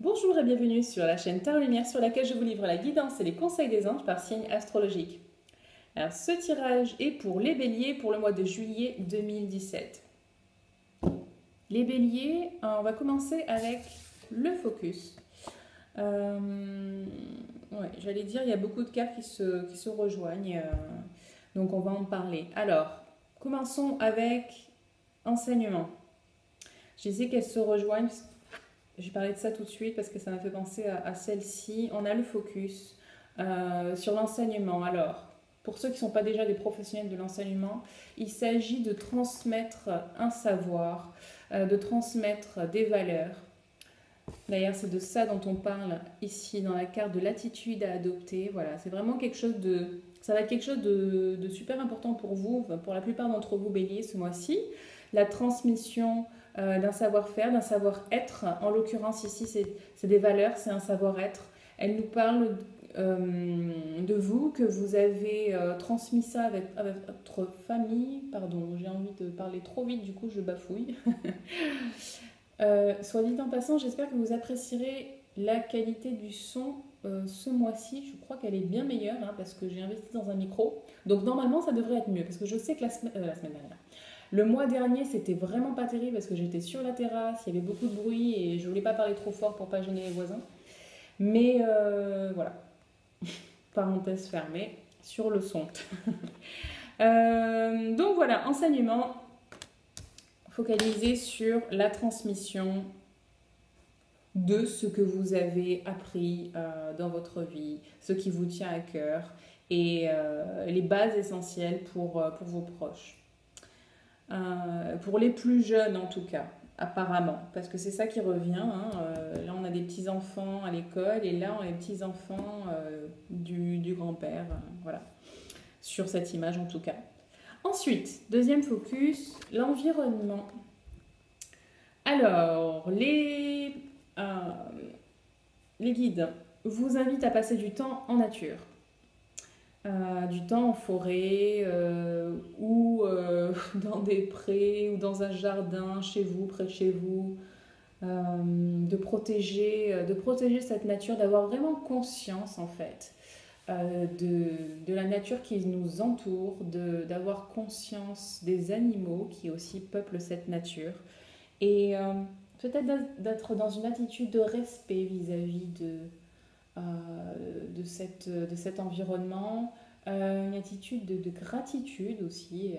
Bonjour et bienvenue sur la chaîne Tarot Lumière sur laquelle je vous livre la guidance et les conseils des anges par signe astrologique. Alors ce tirage est pour les béliers pour le mois de juillet 2017. Les béliers, on va commencer avec le focus. J'allais dire, il y a beaucoup de cartes qui se rejoignent, donc on va en parler. Alors, commençons avec enseignement. Je disais qu'elles se rejoignent. J'ai parlé de ça tout de suite parce que ça m'a fait penser à celle-ci. On a le focus sur l'enseignement. Alors, pour ceux qui ne sont pas déjà des professionnels de l'enseignement, il s'agit de transmettre un savoir, de transmettre des valeurs. D'ailleurs, c'est de ça dont on parle ici dans la carte de l'attitude à adopter. Voilà, c'est vraiment quelque chose de... Ça va être quelque chose de super important pour vous, pour la plupart d'entre vous béliers ce mois-ci. La transmission d'un savoir-faire, d'un savoir-être. En l'occurrence ici, c'est des valeurs, c'est un savoir-être. Elle nous parle de vous, que vous avez transmis ça avec votre famille. Pardon, j'ai envie de parler trop vite, du coup je bafouille. Soit dit en passant, j'espère que vous apprécierez la qualité du son ce mois-ci. Je crois qu'elle est bien meilleure parce que j'ai investi dans un micro. Donc normalement ça devrait être mieux parce que je sais que la semaine dernière. Le mois dernier, c'était vraiment pas terrible parce que j'étais sur la terrasse, il y avait beaucoup de bruit et je voulais pas parler trop fort pour pas gêner les voisins. Mais voilà, parenthèse fermée sur le son. Donc voilà, enseignement focalisé sur la transmission de ce que vous avez appris dans votre vie, ce qui vous tient à cœur et les bases essentielles pour vos proches. Pour les plus jeunes en tout cas, apparemment, parce que c'est ça qui revient. Là, on a des petits-enfants à l'école et là, on a les petits-enfants du grand-père, voilà, sur cette image en tout cas. Ensuite, deuxième focus, l'environnement. Alors, les guides vous invitent à passer du temps en nature. Du temps en forêt ou dans des prés ou dans un jardin chez vous, près de chez vous, de protéger cette nature, d'avoir vraiment conscience en fait de la nature qui nous entoure, d'avoir conscience des animaux qui aussi peuplent cette nature et peut-être d'être dans une attitude de respect vis-à-vis de cet environnement, une attitude de gratitude aussi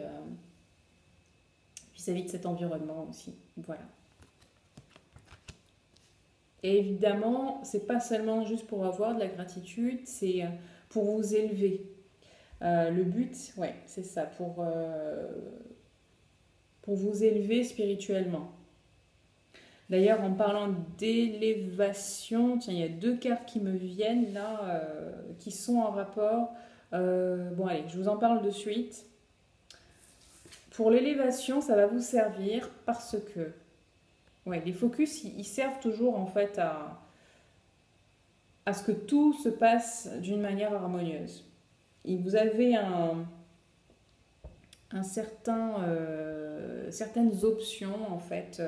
vis-à-vis de cet environnement aussi. Voilà. Et évidemment, c'est pas seulement juste pour avoir de la gratitude, c'est pour vous élever. Le but, ouais, c'est ça, pour vous élever spirituellement. D'ailleurs, en parlant d'élévation, tiens, il y a deux cartes qui me viennent là, qui sont en rapport. Bon, allez, je vous en parle de suite. Pour l'élévation, ça va vous servir parce que, ouais, les focus, ils servent toujours en fait à ce que tout se passe d'une manière harmonieuse. Et vous avez certaines options en fait.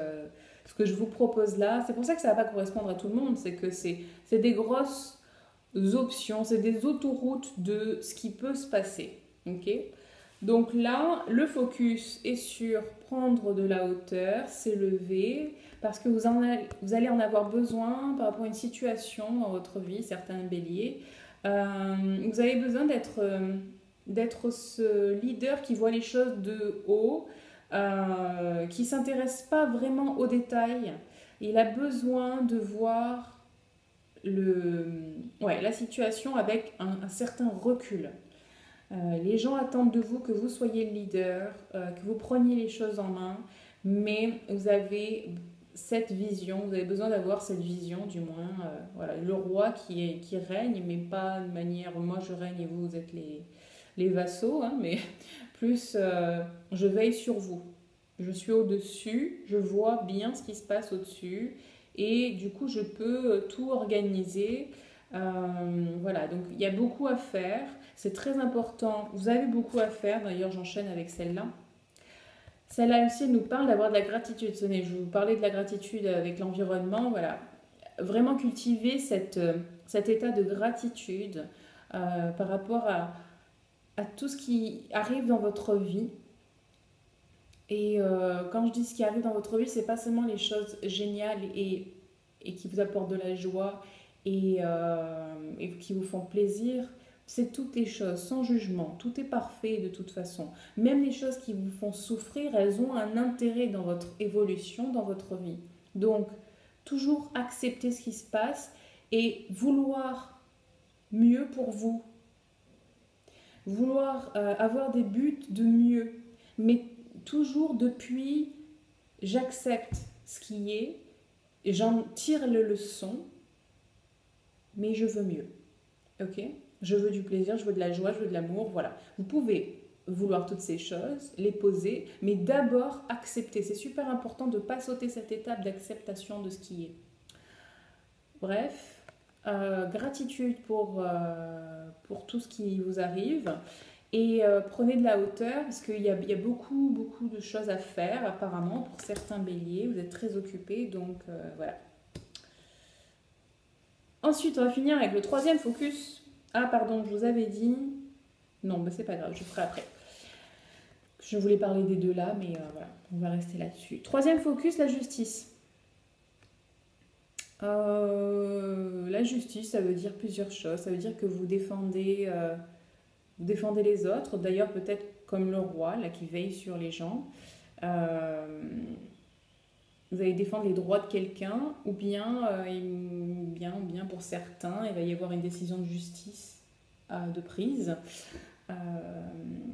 Ce que je vous propose là, c'est pour ça que ça ne va pas correspondre à tout le monde, c'est que c'est des grosses options, c'est des autoroutes de ce qui peut se passer. Okay, donc là, le focus est sur prendre de la hauteur, s'élever, parce que vous allez en avoir besoin par rapport à une situation dans votre vie, certains béliers. Vous avez besoin d'être ce leader qui voit les choses de haut, qui ne s'intéresse pas vraiment aux détails. Il a besoin de voir la situation avec un certain recul. Les gens attendent de vous que vous soyez le leader, que vous preniez les choses en main, mais vous avez cette vision, vous avez besoin d'avoir cette vision du moins. Voilà, le roi qui règne, mais pas de manière moi je règne et vous êtes les vassaux, mais plus je veille sur vous. Je suis au-dessus, je vois bien ce qui se passe au-dessus et du coup je peux tout organiser. Voilà, donc il y a beaucoup à faire, c'est très important. Vous avez beaucoup à faire, d'ailleurs j'enchaîne avec celle-là. Celle-là aussi elle nous parle d'avoir de la gratitude. Je vous parlais de la gratitude avec l'environnement, voilà. vraiment cultiver cet état de gratitude par rapport à tout ce qui arrive dans votre vie. Et quand je dis ce qui arrive dans votre vie, c'est pas seulement les choses géniales et qui vous apportent de la joie et qui vous font plaisir. C'est toutes les choses, sans jugement. Tout est parfait de toute façon. Même les choses qui vous font souffrir, elles ont un intérêt dans votre évolution, dans votre vie. Donc, toujours accepter ce qui se passe et vouloir mieux pour vous. Vouloir avoir des buts de mieux. Mais toujours depuis, j'accepte ce qui est, et j'en tire les leçons, mais je veux mieux. Ok ? Je veux du plaisir, je veux de la joie, je veux de l'amour, voilà. Vous pouvez vouloir toutes ces choses, les poser, mais d'abord accepter. C'est super important de ne pas sauter cette étape d'acceptation de ce qui est. Bref, gratitude pour tout ce qui vous arrive. Et prenez de la hauteur parce qu'il y a beaucoup, beaucoup de choses à faire apparemment pour certains béliers. Vous êtes très occupés, donc voilà. Ensuite, on va finir avec le troisième focus. Ah, pardon, je vous avais dit... Non, mais c'est pas grave, je ferai après. Je voulais parler des deux là, mais voilà, on va rester là-dessus. Troisième focus, la justice. La justice, ça veut dire plusieurs choses. Ça veut dire que vous défendez les autres. D'ailleurs, peut-être comme le roi, là, qui veille sur les gens. Vous allez défendre les droits de quelqu'un, ou bien pour certains, il va y avoir une décision de justice de prise.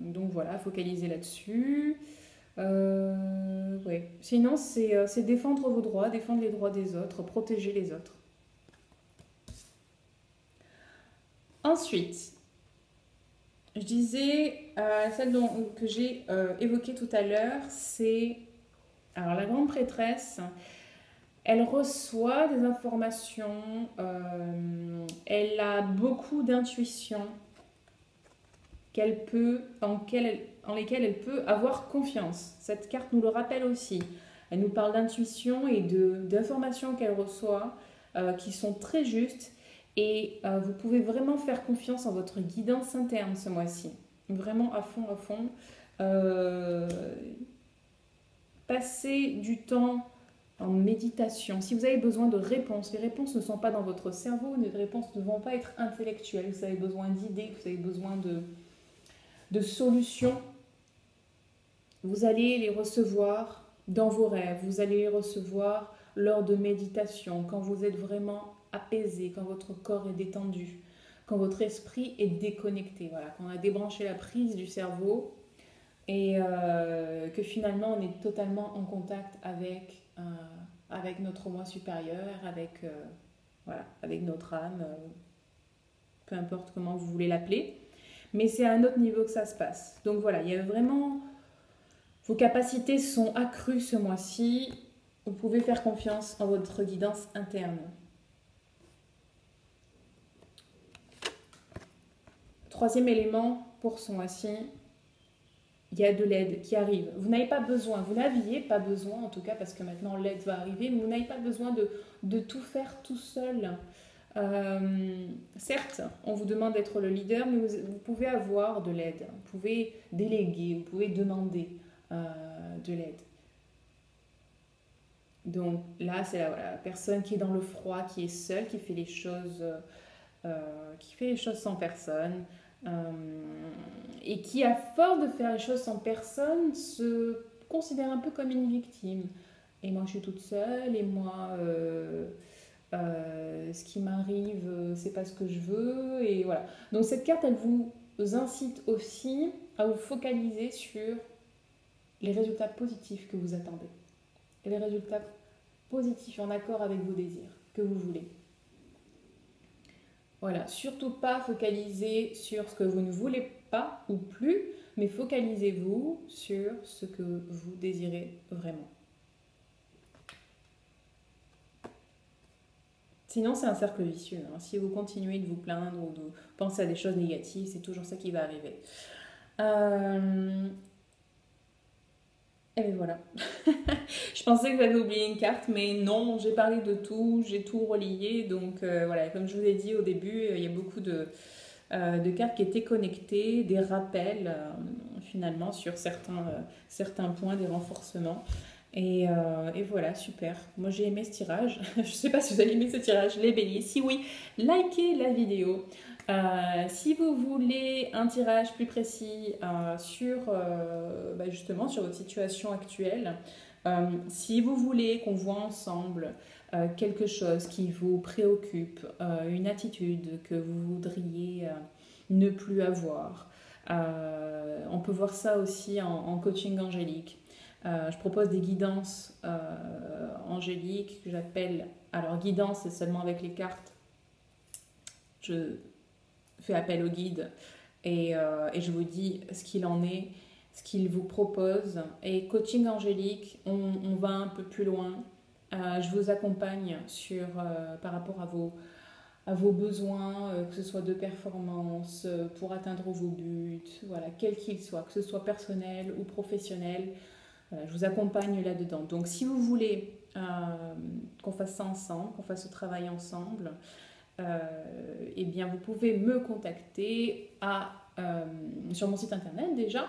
Donc voilà, focalisez là-dessus. Ouais. Sinon, c'est défendre vos droits, défendre les droits des autres, protéger les autres. Ensuite, je disais, celle que j'ai évoquée tout à l'heure, c'est... Alors, la grande prêtresse, elle reçoit des informations, elle a beaucoup d'intuition en lesquelles elle peut avoir confiance. Cette carte nous le rappelle aussi. Elle nous parle d'intuition et d'informations qu'elle reçoit qui sont très justes. Et vous pouvez vraiment faire confiance en votre guidance interne ce mois-ci. Vraiment à fond, à fond. Passez du temps en méditation. Si vous avez besoin de réponses, les réponses ne sont pas dans votre cerveau, les réponses ne vont pas être intellectuelles. Vous avez besoin d'idées, vous avez besoin de solutions. Vous allez les recevoir dans vos rêves, vous allez les recevoir lors de méditation, quand vous êtes vraiment apaisé, quand votre corps est détendu, quand votre esprit est déconnecté. Voilà, quand on a débranché la prise du cerveau et que finalement on est totalement en contact avec notre moi supérieur, avec notre âme, peu importe comment vous voulez l'appeler. Mais c'est à un autre niveau que ça se passe. Donc voilà, il y a vraiment... Vos capacités sont accrues ce mois-ci. Vous pouvez faire confiance en votre guidance interne. Troisième élément pour ce mois-ci, il y a de l'aide qui arrive. Vous n'avez pas besoin, vous n'aviez pas besoin, en tout cas parce que maintenant l'aide va arriver, mais vous n'avez pas besoin de tout faire tout seul. Certes, on vous demande d'être le leader, mais vous pouvez avoir de l'aide. Vous pouvez déléguer, vous pouvez demander de l'aide. Donc là, c'est la personne qui est dans le froid, qui est seule, qui fait les choses sans personne. Et qui, à force de faire les choses sans personne, se considère un peu comme une victime. Et moi, je suis toute seule, et moi, ce qui m'arrive, c'est pas ce que je veux, et voilà. Donc cette carte, elle vous incite aussi à vous focaliser sur les résultats positifs que vous attendez. Et les résultats positifs en accord avec vos désirs, que vous voulez. Voilà, surtout pas focaliser sur ce que vous ne voulez pas ou plus, mais focalisez-vous sur ce que vous désirez vraiment. Sinon, c'est un cercle vicieux. Hein. Si vous continuez de vous plaindre ou de penser à des choses négatives, c'est toujours ça qui va arriver. Et bien voilà. Je pensais que j'avais oublié une carte, mais non, j'ai parlé de tout, j'ai tout relié. Donc voilà, comme je vous ai dit au début, il y a beaucoup de cartes qui étaient connectées, des rappels finalement sur certains points, des renforcements. Et voilà, super. Moi j'ai aimé ce tirage. Je ne sais pas si vous avez aimé ce tirage, les béliers. Si oui, likez la vidéo. Si vous voulez un tirage plus précis justement sur votre situation actuelle, si vous voulez qu'on voit ensemble quelque chose qui vous préoccupe, une attitude que vous voudriez ne plus avoir, on peut voir ça aussi en coaching angélique. Je propose des guidances angéliques que j'appelle... Alors guidance, c'est seulement avec les cartes. Je fais appel au guide et je vous dis ce qu'il en est, ce qu'il vous propose. Et coaching angélique, on va un peu plus loin. Je vous accompagne par rapport à vos besoins, que ce soit de performance, pour atteindre vos buts, voilà, quels qu'ils soient, que ce soit personnel ou professionnel. Je vous accompagne là-dedans. Donc si vous voulez qu'on fasse ça ensemble, qu'on fasse ce travail ensemble, eh bien vous pouvez me contacter sur mon site internet déjà,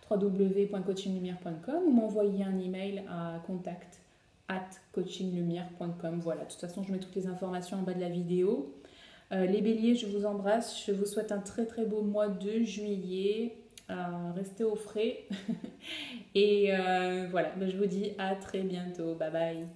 www.coachinglumière.com, ou m'envoyer un email à contact@coachinglumière.com. Voilà, de toute façon je mets toutes les informations en bas de la vidéo. Les béliers, je vous embrasse, je vous souhaite un très très beau mois de juillet. Restez au frais et voilà, je vous dis à très bientôt, bye bye.